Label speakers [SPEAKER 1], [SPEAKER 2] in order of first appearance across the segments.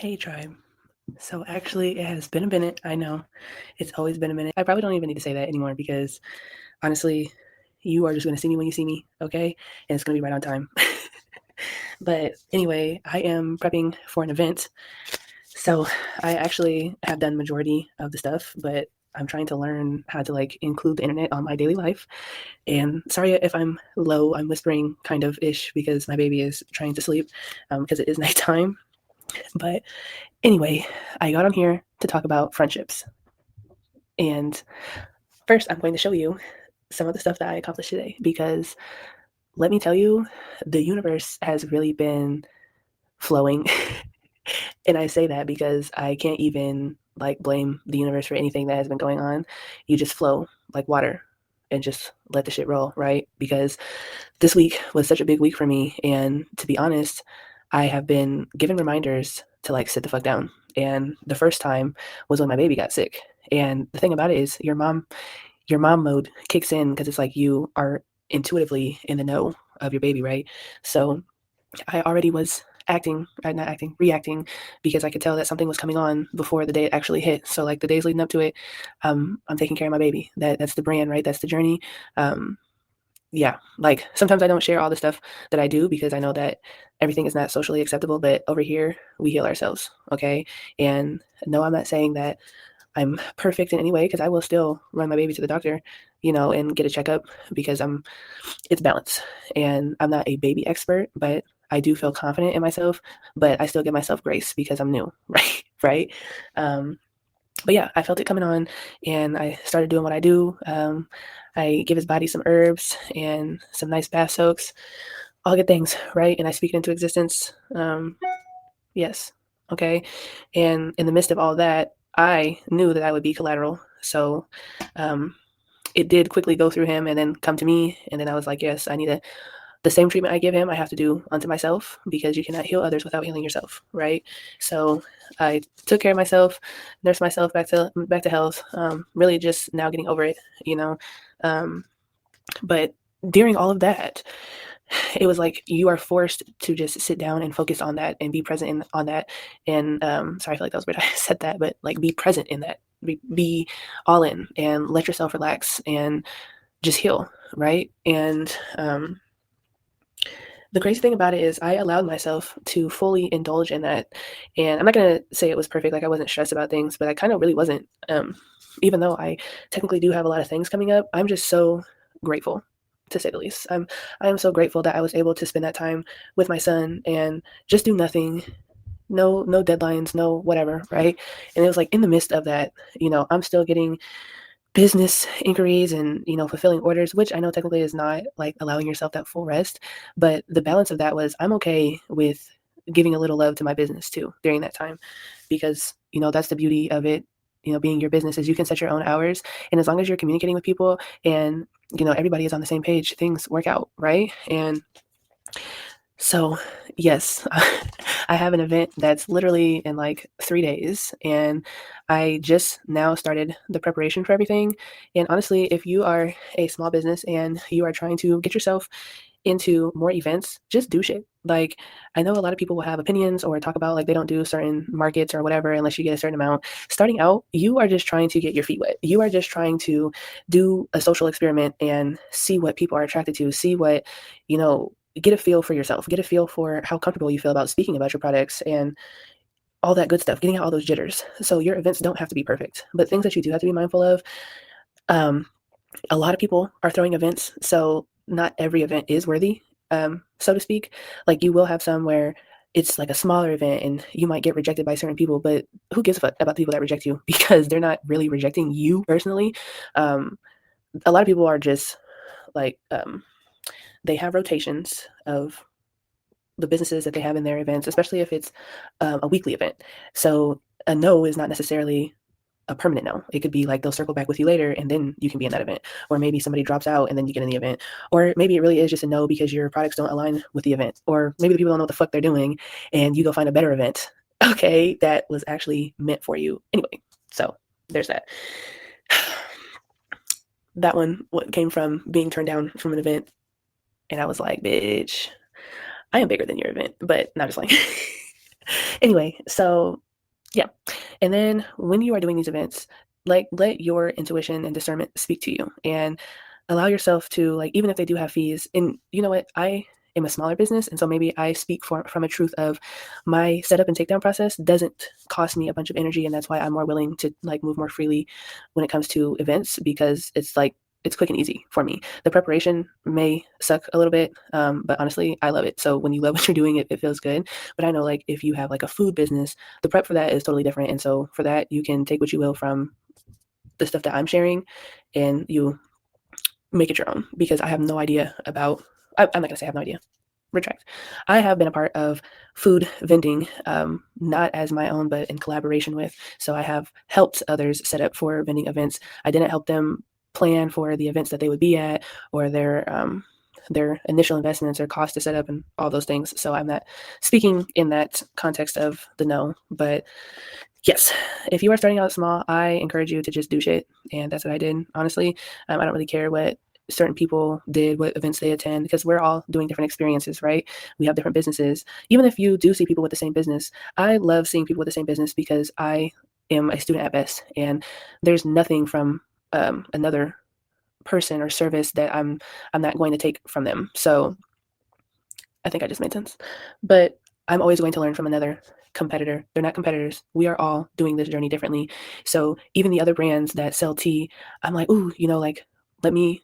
[SPEAKER 1] Hey, tribe. So actually, it has been a minute. I know it's always been a minute. I probably don't even need to say that anymore because honestly, you are just going to see me when you see me, okay? And it's going to be right on time. But anyway, I am prepping for an event. So I actually have done majority of the stuff, but I'm trying to learn how to like include the internet on my daily life. And sorry if I'm low, I'm whispering kind of ish because my baby is trying to sleep because it is nighttime. But anyway, I got on here to talk about friendships. And first, I'm going to show you some of the stuff that I accomplished today because let me tell you, the universe has really been flowing. And I say that because I can't even like blame the universe for anything that has been going on. You just flow like water and just let the shit roll, right? Because this week was such a big week for me. And to be honest, I have been given reminders to like sit the fuck down. And the first time was when my baby got sick. And the thing about it is your mom mode kicks in because it's like you are intuitively in the know of your baby, right? So I already was not acting, reacting because I could tell that something was coming on before the day it actually hit. So like the days leading up to it, I'm taking care of my baby. That's the brand, right? That's the journey. Um, yeah, like sometimes I don't share all the stuff that I do because I know that everything is not socially acceptable. But over here, we heal ourselves, okay? And no, I'm not saying that I'm perfect in any way because I will still run my baby to the doctor, and get a checkup because it's balance. And I'm not a baby expert, but I do feel confident in myself, but I still give myself grace because I'm new, right? Right. Um, but yeah, I felt it coming on and I started doing what I do. I give his body some herbs and some nice bath soaks, all good things, right? And I speak it into existence. Yes. Okay. And in the midst of all that, I knew that I would be collateral. So um, it did quickly go through him and then come to me. And then I was like, yes, I need the same treatment I give him, I have to do unto myself because you cannot heal others without healing yourself, right? So I took care of myself, nursed myself back to health. Really, just now getting over it, you know. Um, but during all of that, it was like you are forced to just sit down and focus on that and be present on that. And sorry, I feel like that was weird. I said that, but like be present in that. Be all in and let yourself relax and just heal, right? And the crazy thing about it is I allowed myself to fully indulge in that. And I'm not going to say it was perfect, like I wasn't stressed about things, but I kind of really wasn't. Even though I technically do have a lot of things coming up, I'm just so grateful to say the least. I am so grateful that I was able to spend that time with my son and just do nothing, no deadlines, no whatever, right? And it was like in the midst of that, I'm still getting business inquiries and fulfilling orders, which I know technically is not like allowing yourself that full rest, but the balance of that was I'm okay with giving a little love to my business too during that time because that's the beauty of it. Being your business is you can set your own hours, and as long as you're communicating with people and everybody is on the same page, things work out, right? And so, yes, I have an event that's literally in like 3 days, and I just now started the preparation for everything. And honestly, if you are a small business and you are trying to get yourself into more events, just do shit. Like, I know a lot of people will have opinions or talk about like they don't do certain markets or whatever unless you get a certain amount. Starting out, you are just trying to get your feet wet. You are just trying to do a social experiment and see what people are attracted to, see what, you know, get a feel for yourself, get a feel for how comfortable you feel about speaking about your products and all that good stuff, getting out all those jitters. So your events don't have to be perfect, but things that you do have to be mindful of. Um, a lot of people are throwing events, so not every event is worthy, so to speak. Like you will have some where it's like a smaller event and you might get rejected by certain people, but who gives a fuck about the people that reject you because they're not really rejecting you personally. Um, a lot of people are just like they have rotations of the businesses that they have in their events, especially if it's a weekly event. So a no is not necessarily a permanent no. It could be like they'll circle back with you later and then you can be in that event. Or maybe somebody drops out and then you get in the event. Or maybe it really is just a no because your products don't align with the event. Or maybe the people don't know what the fuck they're doing and you go find a better event. Okay, that was actually meant for you. Anyway, so there's that. That one came from being turned down from an event. And I was like, bitch, I am bigger than your event. But not just like Anyway, so yeah. And then when you are doing these events, like let your intuition and discernment speak to you and allow yourself to like, even if they do have fees, and you know what, I am a smaller business, and so maybe I speak from a truth of my setup and takedown process doesn't cost me a bunch of energy, and that's why I'm more willing to like move more freely when it comes to events, because it's like it's quick and easy for me. The preparation may suck a little bit, but honestly, I love it. So when you love what you're doing, it feels good. But I know like if you have like a food business, the prep for that is totally different. And so for that, you can take what you will from the stuff that I'm sharing and you make it your own, because I have no idea about, I'm not going to say I have no idea. Retract. I have been a part of food vending, not as my own, but in collaboration with. So I have helped others set up for vending events. I didn't help them plan for the events that they would be at, or their initial investments or cost to set up and all those things. So I'm not speaking in that context of the no, but yes, if you are starting out small, I encourage you to just do shit. And that's what I did, honestly. I don't really care what certain people did, what events they attend, because we're all doing different experiences, right? We have different businesses. Even if you do see people with the same business, I love seeing people with the same business because I am a student at best. And there's nothing from another person or service that I'm not going to take from them. So I think I just made sense. But I'm always going to learn from another competitor. They're not competitors. We are all doing this journey differently. So even the other brands that sell tea, I'm like, ooh, like let me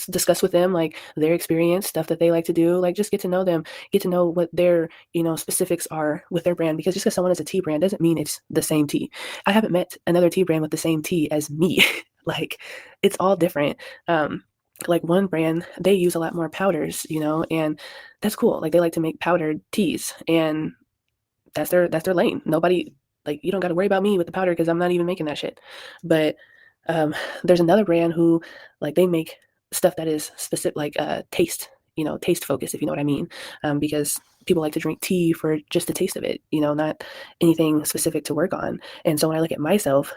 [SPEAKER 1] discuss with them like their experience, stuff that they like to do, like just get to know them, get to know what their specifics are with their brand, because just because someone is a tea brand doesn't mean it's the same tea. I haven't met another tea brand with the same tea as me. Like it's all different. Like one brand, they use a lot more powders, and that's cool. Like they like to make powdered teas, and that's their lane. Nobody, like, you don't got to worry about me with the powder because I'm not even making that shit. But there's another brand who like they make stuff that is specific, like taste, taste focus, if you know what I mean. Because people like to drink tea for just the taste of it, not anything specific to work on. And so when I look at myself,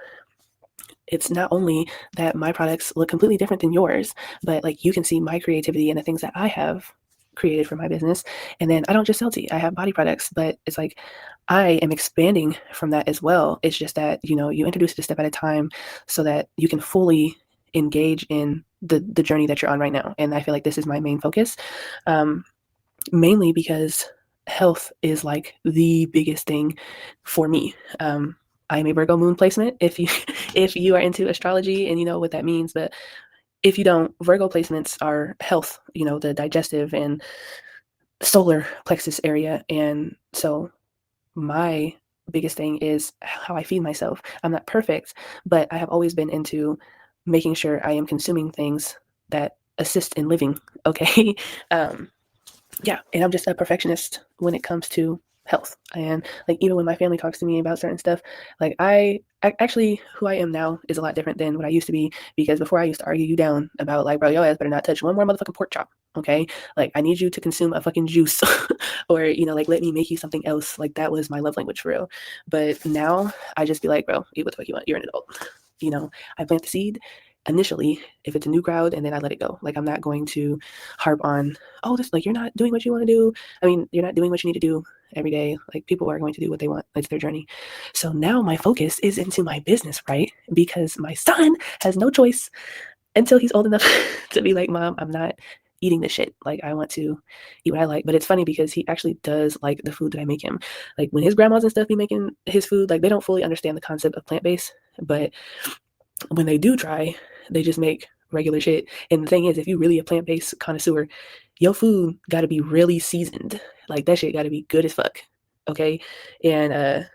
[SPEAKER 1] it's not only that my products look completely different than yours, but like you can see my creativity and the things that I have created for my business. And then I don't just sell tea, I have body products, but it's like I am expanding from that as well. It's just that, you introduce it a step at a time so that you can fully engage in the journey that you're on right now. And I feel like this is my main focus, mainly because health is like the biggest thing for me. I'm a Virgo moon placement. If you if you are into astrology and you know what that means, but if you don't, Virgo placements are health, the digestive and solar plexus area. And so my biggest thing is how I feed myself. I'm not perfect, but I have always been into making sure I am consuming things that assist in living. Okay. Yeah, and I'm just a perfectionist when it comes to health. And like even when my family talks to me about certain stuff, like I actually, who I am now is a lot different than what I used to be, because before I used to argue you down about like, bro, your ass better not touch one more motherfucking pork chop. Okay, like I need you to consume a fucking juice, or like let me make you something else. Like that was my love language for real. But now I just be like, bro, eat what the fuck you want. You're an adult. I plant the seed initially if it's a new crowd, and then I let it go. Like I'm not going to harp on, oh, this, like, you're not doing what you want to do. I mean, you're not doing what you need to do every day. Like people are going to do what they want. It's their journey. So now my focus is into my business, right? Because my son has no choice until he's old enough to be like, Mom, I'm not eating this shit. Like I want to eat what I like. But it's funny because he actually does like the food that I make him. Like when his grandmas and stuff be making his food, like they don't fully understand the concept of plant-based, but when they do try, they just make regular shit. And the thing is, if you really a plant-based connoisseur, your food got to be really seasoned. Like that shit got to be good as fuck. Okay. And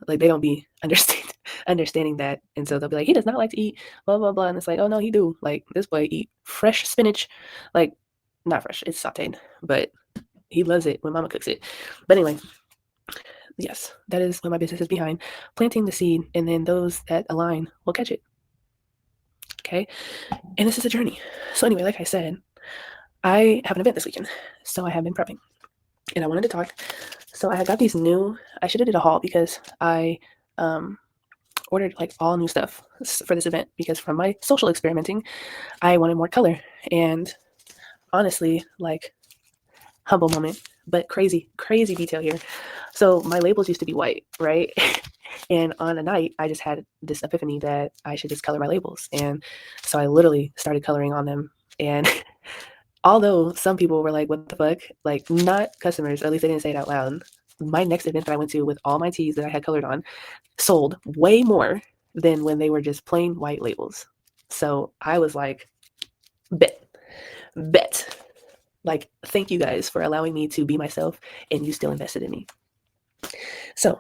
[SPEAKER 1] like they don't be understanding that. And so they'll be like, he does not like to eat blah blah blah. And it's like, oh no, he do. Like this boy eat fresh spinach. Like not fresh, it's sauteed, but he loves it when mama cooks it. But anyway, yes, that is what my business is behind. Planting the seed, and then those that align will catch it. Okay. And this is a journey. So anyway, like I said, I have an event this weekend. So I have been prepping. And I wanted to talk. So I got these new, I should have did a haul because I ordered like all new stuff for this event, because from my social experimenting, I wanted more color. And honestly, like humble moment, but crazy detail here. So my labels used to be white, right? And on a night, I just had this epiphany that I should just color my labels. And so I literally started coloring on them. And although some people were like, what the fuck? Like, not customers, or at least they didn't say it out loud. My next event that I went to with all my tees that I had colored on sold way more than when they were just plain white labels. So I was like, bet. Like, thank you guys for allowing me to be myself, and you still invested in me. So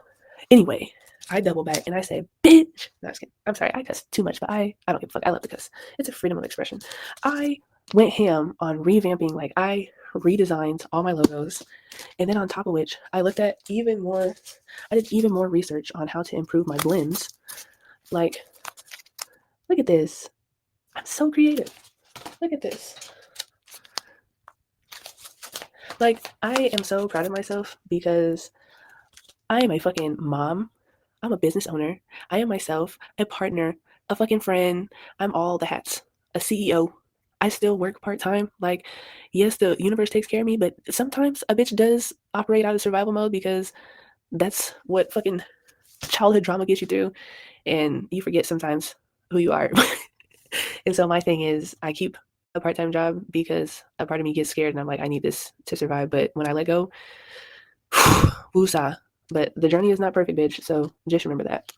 [SPEAKER 1] anyway, I double back and I say, bitch. No, I'm sorry, I cuss too much, but I don't give a fuck. I love to cuss. It's a freedom of expression. I went ham on revamping, like I redesigned all my logos. And then on top of which, I did even more research on how to improve my blends. Like, look at this. I'm so creative. Look at this. Like, I am so proud of myself because I am a fucking mom. I'm a business owner. I am myself, a partner, a fucking friend. I'm all the hats. A CEO. I still work part-time. Like, yes, the universe takes care of me, but sometimes a bitch does operate out of survival mode because that's what fucking childhood drama gets you through. And you forget sometimes who you are. And so my thing is I keep a part-time job because a part of me gets scared and I'm like, I need this to survive. But when I let go, woosah. But the journey is not perfect, bitch. So just remember that.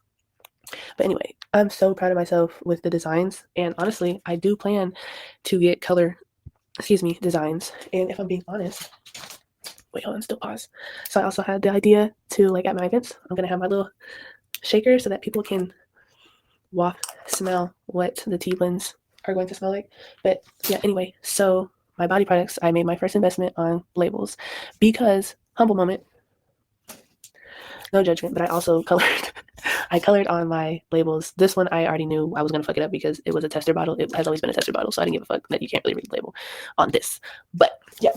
[SPEAKER 1] But anyway, I'm so proud of myself with the designs. And honestly, I do plan to get designs. And if I'm being honest, wait, hold on, still pause. So I also had the idea to, like, at my events, I'm going to have my little shaker so that people can smell what the tea blends are going to smell like. But yeah, anyway, so my body products, I made my first investment on labels because, humble moment, no judgment, but I also colored on my labels. This one I already knew I was gonna fuck it up because it was a tester bottle. It has always been a tester bottle, so I didn't give a fuck that you can't really read the label on this. But yeah,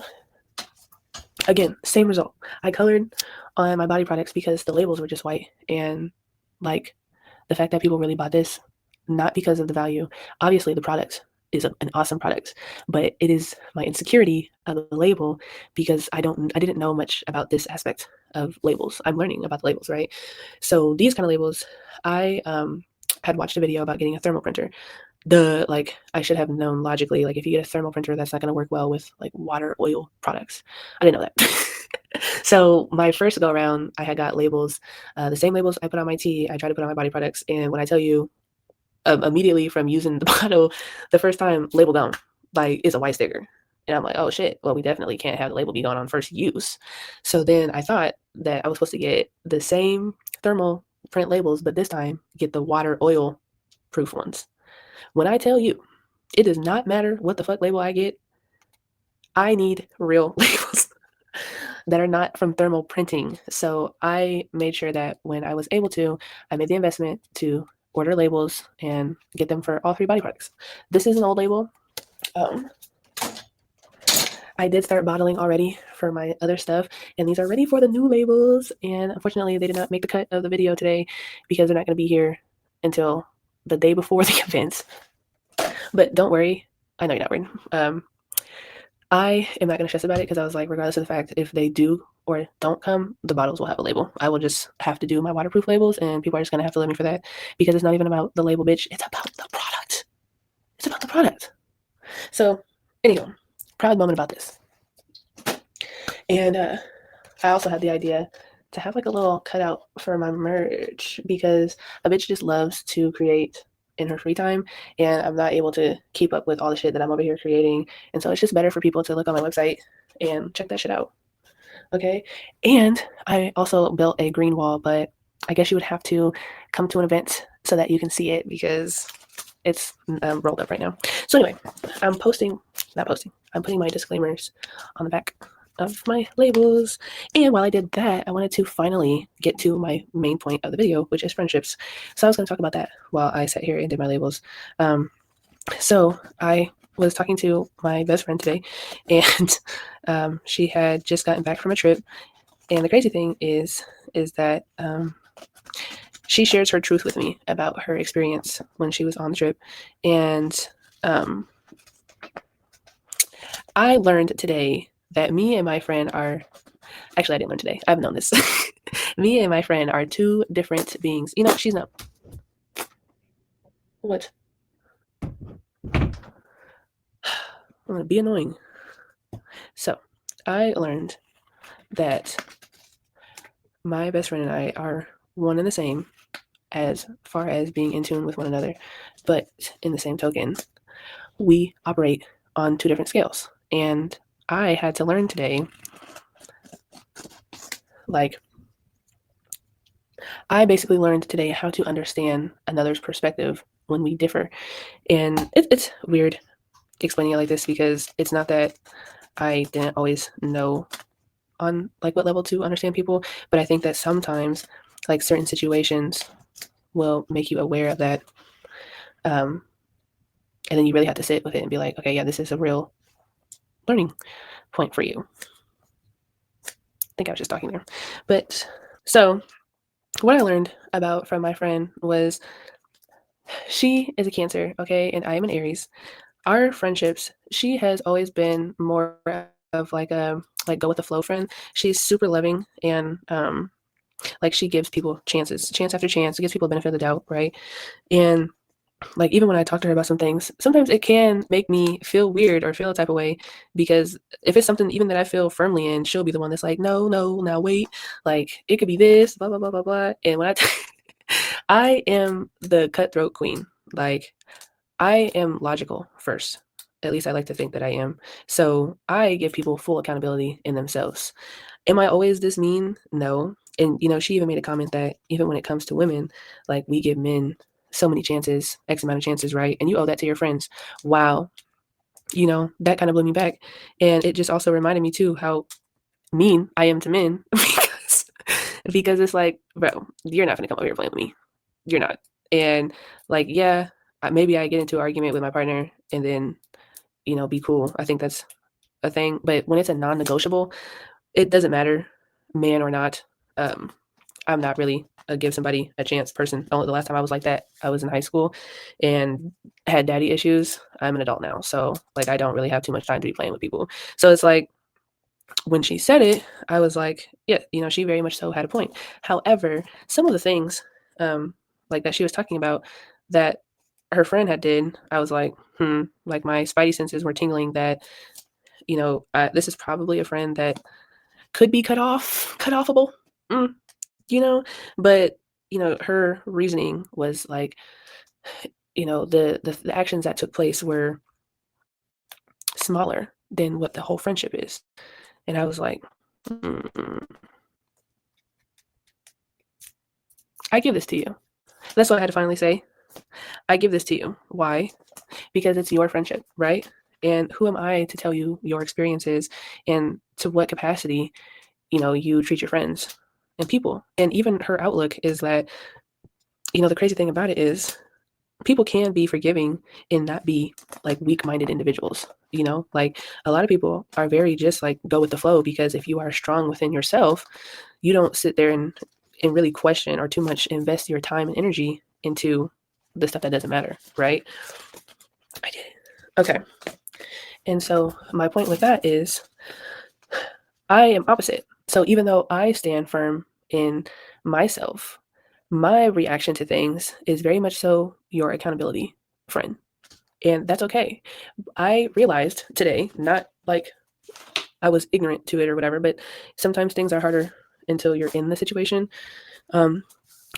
[SPEAKER 1] again, same result. I colored on my body products because the labels were just white, and like the fact that people really bought this, not because of the value. Obviously, the product is an awesome product, but it is my insecurity of the label because I didn't know much about this aspect of labels. I'm learning about the labels, right? So these kind of labels, I had watched a video about getting a thermal printer. Like, I should have known logically, like, if you get a thermal printer, that's not going to work well with like water, oil products. I didn't know that. So my first go around, I had got labels, the same labels I put on my tea, I tried to put on my body products. And when I tell you, immediately from using the bottle the first time, label gone. Like, it's a white sticker. And I'm like, oh shit, well, we definitely can't have the label be gone on first use. So then I thought that I was supposed to get the same thermal print labels, but this time get the water oil proof ones. When I tell you, it does not matter what the fuck label I get, I need real labels that are not from thermal printing. So I made sure that when I was able to, I made the investment to order labels and get them for all 3 body products. This is an old label. I did start bottling already for my other stuff, and these are ready for the new labels. And unfortunately, they did not make the cut of the video today because they're not going to be here until the day before the event. But don't worry, I know you're not worried. I am not going to stress about it because I was like, regardless of the fact if they do or don't come, the bottles will have a label. I will just have to do my waterproof labels, and people are just going to have to love me for that because it's not even about the label, bitch. It's about the product. It's about the product. So, anyway, proud moment about this. And I also had the idea to have like a little cutout for my merch because a bitch just loves to create in her free time, and I'm not able to keep up with all the shit that I'm over here creating. And so it's just better for people to look on my website and check that shit out. Okay. And I also built a green wall, but I guess you would have to come to an event so that you can see it because it's rolled up right now. So anyway, I'm putting my disclaimers on the back of my labels. And while I did that, I wanted to finally get to my main point of the video, which is friendships. So I was going to talk about that while I sat here and did my labels. So I was talking to my best friend today, and she had just gotten back from a trip. And the crazy thing is that she shares her truth with me about her experience when she was on the trip. And I learned today that me and my friend are, actually I didn't learn today, I've known this, Me and my friend are two different beings. You know, she's not. What? I'm gonna be annoying. So, I learned that my best friend and I are one and the same as far as being in tune with one another, but in the same token, we operate on two different scales. And I had to learn today, like, I basically learned today how to understand another's perspective when we differ. And it's weird explaining it like this because it's not that I didn't always know on like what level to understand people, but I think that sometimes like certain situations will make you aware of that. Um, and then you really have to sit with it and be like, okay, yeah, this is a real learning point for you. I think I was just talking there. But so what I learned about from my friend was she is a Cancer, okay, and I am an Aries. Our friendships, she has always been more of like a like go with the flow friend. She's super loving and like she gives people chances, chance after chance, gives people the benefit of the doubt, right? And like even when I talk to her about some things, sometimes it can make me feel weird or feel a type of way because if it's something even that I feel firmly in, she'll be the one that's like, no, no, now wait, like it could be this, blah blah blah blah blah. And when I am the cutthroat queen, like I am logical first. At least I like to think that I am. So I give people full accountability in themselves. Am I always this mean? No. And you know, she even made a comment that even when it comes to women, like we give men so many chances, X amount of chances, right? And you owe that to your friends. Wow. You know, that kind of blew me back. And it just also reminded me too how mean I am to men because it's like, bro, you're not gonna come over here playing with me. You're not. And like, yeah, maybe I get into an argument with my partner and then, you know, be cool. I think that's a thing. But when it's a non-negotiable, it doesn't matter, man or not. Um, I'm not really a give somebody a chance person. The last time I was like that, I was in high school and had daddy issues. I'm an adult now, so like I don't really have too much time to be playing with people. So it's like when she said it, I was like, yeah, you know, she very much so had a point. However, some of the things like that she was talking about that her friend had did, I was like, like my spidey senses were tingling that, you know, this is probably a friend that could be cut offable, mm, you know, but you know, her reasoning was like, you know, the actions that took place were smaller than what the whole friendship is, and I was like, mm, I give this to you. That's what I had to finally say. I give this to you. Why? Because it's your friendship, right? And who am I to tell you your experiences and to what capacity, you know, you treat your friends and people. And even her outlook is that, you know, the crazy thing about it is people can be forgiving and not be like weak-minded individuals, you know? Like a lot of people are very just like go with the flow because if you are strong within yourself, you don't sit there and really question or too much invest your time and energy into the stuff that doesn't matter, right? I did it. Okay. And so my point with that is I am opposite. So even though I stand firm in myself, my reaction to things is very much so your accountability friend. And that's okay. I realized today, not like I was ignorant to it or whatever, but sometimes things are harder until you're in the situation. Um,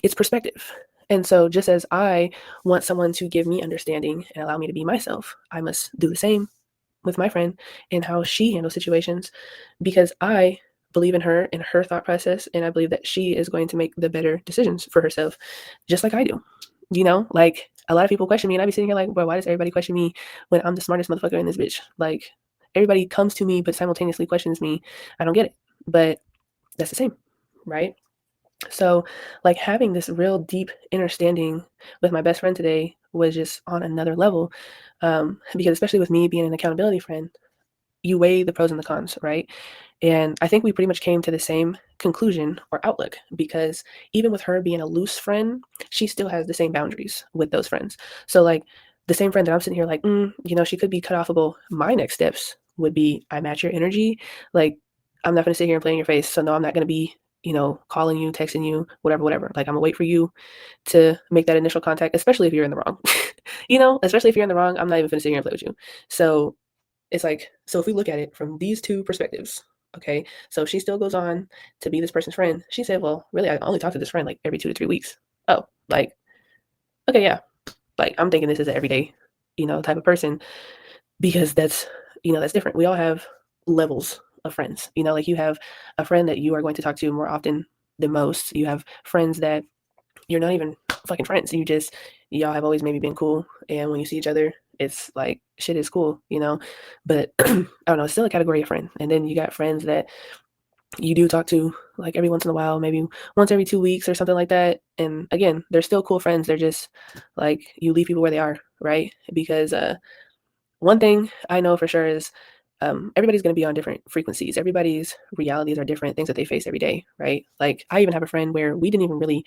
[SPEAKER 1] it's perspective. And so just as I want someone to give me understanding and allow me to be myself, I must do the same with my friend and how she handles situations because I believe in her and her thought process and I believe that she is going to make the better decisions for herself just like I do. You know, like a lot of people question me and I be sitting here like, bro, why does everybody question me when I'm the smartest motherfucker in this bitch? Like everybody comes to me but simultaneously questions me. I don't get it. But that's the same, right? So, like having this real deep understanding with my best friend today was just on another level. Because especially with me being an accountability friend, you weigh the pros and the cons, right? And I think we pretty much came to the same conclusion or outlook because even with her being a loose friend, she still has the same boundaries with those friends. So, like the same friend that I'm sitting here, like, you know, she could be cut offable. My next steps would be I match your energy. Like, I'm not going to sit here and play in your face. So, no, I'm not going to be calling you, texting you, whatever. Like, I'm gonna wait for you to make that initial contact, especially if you're in the wrong. Especially if you're in the wrong, I'm not even gonna sit here and play with you. So it's like, so if we look at it from these two perspectives, okay, so she still goes on to be this person's friend. She said, well, really, I only talk to this friend like every 2 to 3 weeks. Oh, like, okay, yeah. Like, I'm thinking this is an everyday, type of person, because that's different. We all have levels of friends. Like, you have a friend that you are going to talk to more often than most. You have friends that you're not even fucking friends. Y'all have always maybe been cool, and when you see each other, it's like shit is cool. But I don't know, it's still a category of friend. And then you got friends that you do talk to like every once in a while, maybe once every 2 weeks or something like that. And again, they're still cool friends. They're just like, you leave people where they are, right? Because one thing I know for sure is everybody's going to be on different frequencies. Everybody's realities are different, things that they face every day, right? Like, I even have a friend where we didn't even really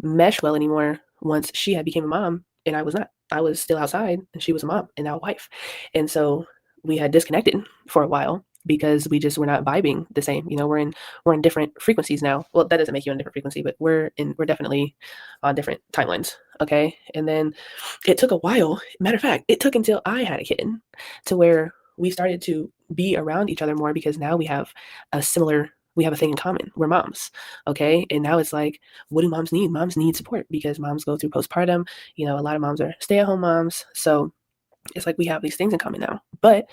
[SPEAKER 1] mesh well anymore once she had became a mom and I was not. I was still outside and she was a mom and now a wife. And so we had disconnected for a while because we just were not vibing the same. We're in different frequencies now. Well, that doesn't make you on a different frequency, but we're definitely on different timelines. Okay. And then it took a while. Matter of fact, it took until I had a kid to where we started to be around each other more, because now we have a thing in common. We're moms. Okay. And now it's like, what do moms need? Moms need support because moms go through postpartum. A lot of moms are stay-at-home moms. So it's like we have these things in common now. But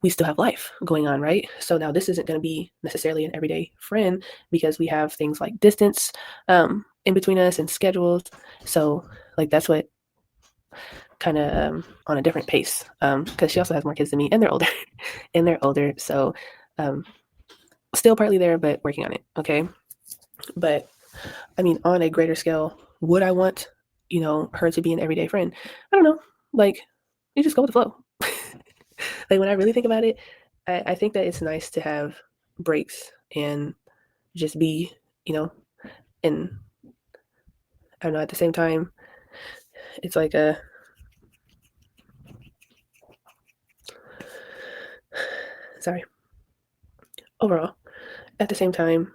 [SPEAKER 1] we still have life going on, right? So now this isn't going to be necessarily an everyday friend because we have things like distance in between us and schedules. So, like, that's what kind of on a different pace, because she also has more kids than me, and they're older. And they're older. So um, still partly there, but working on it. Okay. But I mean, on a greater scale, would I want, her to be an everyday friend? I don't know. Like, you just go with the flow. Like, when I really think about it, I think that it's nice to have breaks and just be, and I don't know, at the same time, it's like sorry, overall, at the same time,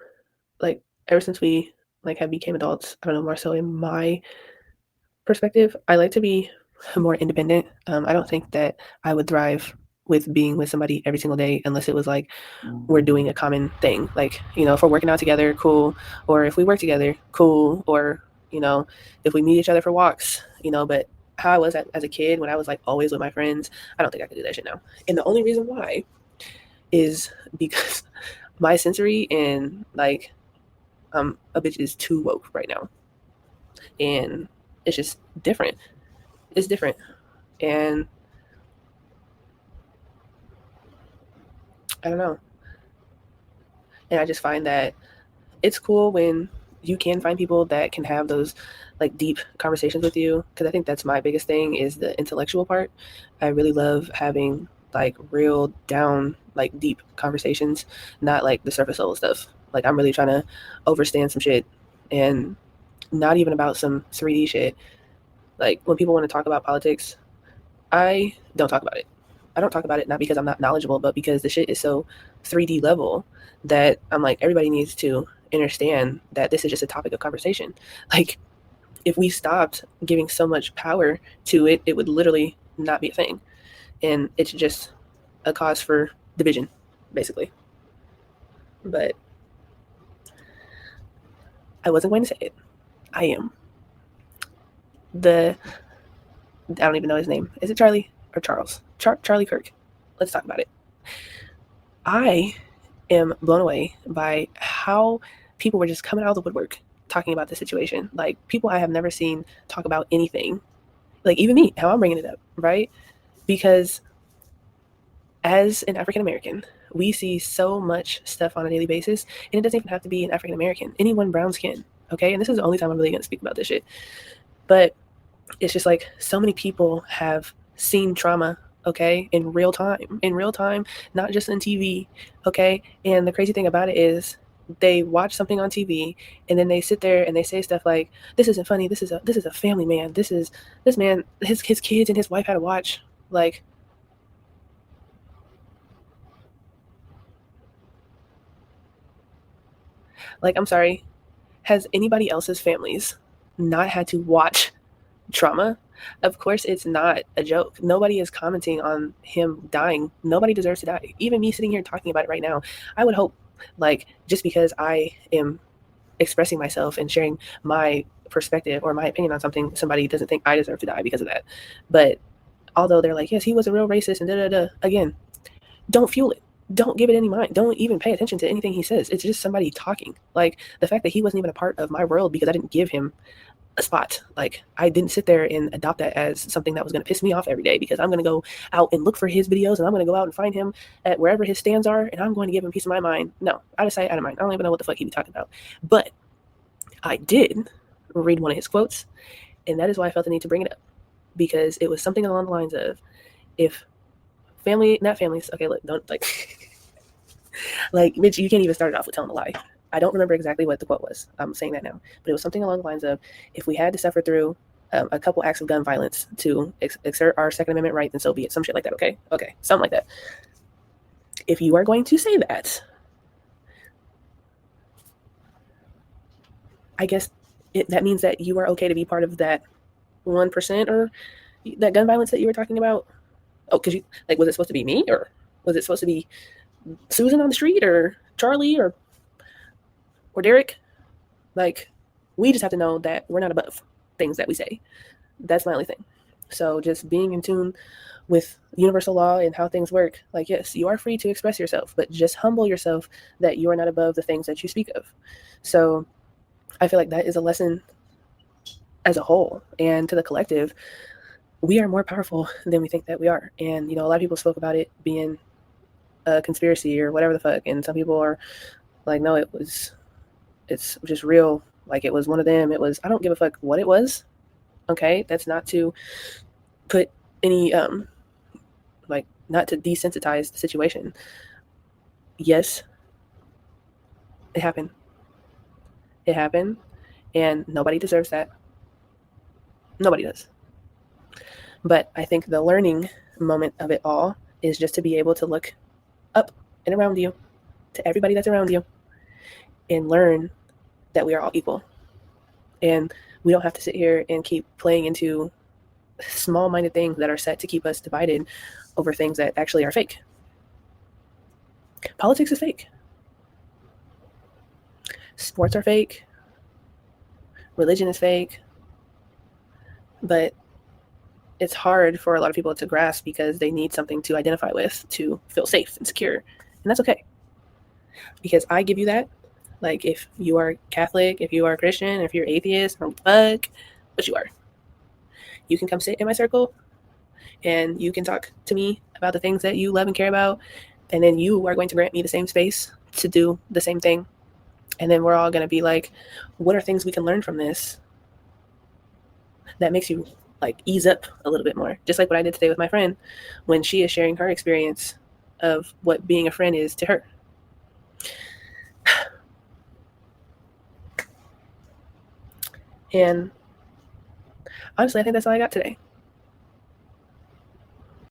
[SPEAKER 1] like, ever since we like have became adults, I don't know, more so in my perspective, I like to be more independent. I don't think that I would thrive with being with somebody every single day unless it was like we're doing a common thing. Like, if we're working out together, cool. Or if we work together, cool. Or, if we meet each other for walks, but how I was as a kid when I was like always with my friends, I don't think I could do that shit now. And the only reason why is because my sensory and like a bitch is too woke right now. And it's just different. It's different. And I don't know. And I just find that it's cool when you can find people that can have those like deep conversations with you, because I think that's my biggest thing is the intellectual part. I really love having like real down like deep conversations, not like the surface level stuff. Like, I'm really trying to overstand some shit, and not even about some 3D shit. Like, when people want to talk about politics, I don't talk about it. I don't talk about it not because I'm not knowledgeable, but because the shit is so 3D level that I'm like, everybody needs to understand that this is just a topic of conversation. Like, if we stopped giving so much power to it, it would literally not be a thing. And it's just a cause for division, basically. But I wasn't going to say it. I am. I don't even know his name. Is it Charlie or Charles? Charlie Kirk. Let's talk about it. I am blown away by how people were just coming out of the woodwork talking about the situation. Like, people I have never seen talk about anything. Like, even me, how I'm bringing it up, right? Because as an African American, we see so much stuff on a daily basis, and it doesn't even have to be an African American. Anyone brown skin, okay? And this is the only time I'm really going to speak about this shit. But it's just like, so many people have seen trauma, okay, in real time, not just on TV, okay? And the crazy thing about it is they watch something on TV and then they sit there and they say stuff like, this isn't funny, this is a family man, this man, his kids and his wife had to watch. Like, I'm sorry, has anybody else's families not had to watch trauma? Of course, it's not a joke. Nobody is commenting on him dying. Nobody deserves to die. Even me sitting here talking about it right now, I would hope, like, just because I am expressing myself and sharing my perspective or my opinion on something, somebody doesn't think I deserve to die because of that. But although they're like, yes, he was a real racist and da da da, again, don't fuel it. Don't give it any mind. Don't even pay attention to anything he says. It's just somebody talking. Like, the fact that he wasn't even a part of my world because I didn't give him a spot. Like, I didn't sit there and adopt that as something that was going to piss me off every day because I'm going to go out and look for his videos and I'm going to go out and find him at wherever his stands are and I'm going to give him a piece of my mind. No, out of sight, out of mind. I don't even know what the fuck he be talking about. But I did read one of his quotes, and that is why I felt the need to bring it up, because it was something along the lines of, if not families, okay, look, don't, like, like, bitch, you can't even start it off with telling a lie. I don't remember exactly what the quote was. I'm saying that now. But it was something along the lines of, if we had to suffer through a couple acts of gun violence to exert our Second Amendment right, then so be it. Some shit like that, okay? Okay, something like that. If you are going to say that, I guess that means that you are okay to be part of that 1% or that gun violence that you were talking about. Oh, because you, like, was it supposed to be me, or was it supposed to be Susan on the street, or Charlie, or Derek? Like, we just have to know that we're not above things that we say. That's my only thing. So just being in tune with universal law and how things work, like, yes, you are free to express yourself, but just humble yourself that you are not above the things that you speak of. So I feel like that is a lesson as a whole and to the collective. We are more powerful than we think that we are. And, you know, a lot of people spoke about it being a conspiracy or whatever the fuck. And some people are like, no, it's just real. Like, it was one of them. It was, I don't give a fuck what it was. Okay. That's not to put any, like, not to desensitize the situation. Yes, it happened. It happened. And nobody deserves that. Nobody does. But I think the learning moment of it all is just to be able to look up and around you, to everybody that's around you, and learn that we are all equal. And we don't have to sit here and keep playing into small-minded things that are set to keep us divided over things that actually are fake. Politics is fake. Sports are fake. Religion is fake. But it's hard for a lot of people to grasp because they need something to identify with to feel safe and secure. And that's okay. Because I give you that. Like, if you are Catholic, if you are Christian, if you're atheist, fuck, but you are. You can come sit in my circle and you can talk to me about the things that you love and care about. And then you are going to grant me the same space to do the same thing. And then we're all going to be like, what are things we can learn from this that makes you, like, ease up a little bit more? Just like what I did today with my friend when she is sharing her experience of what being a friend is to her. And honestly, I think that's all I got today.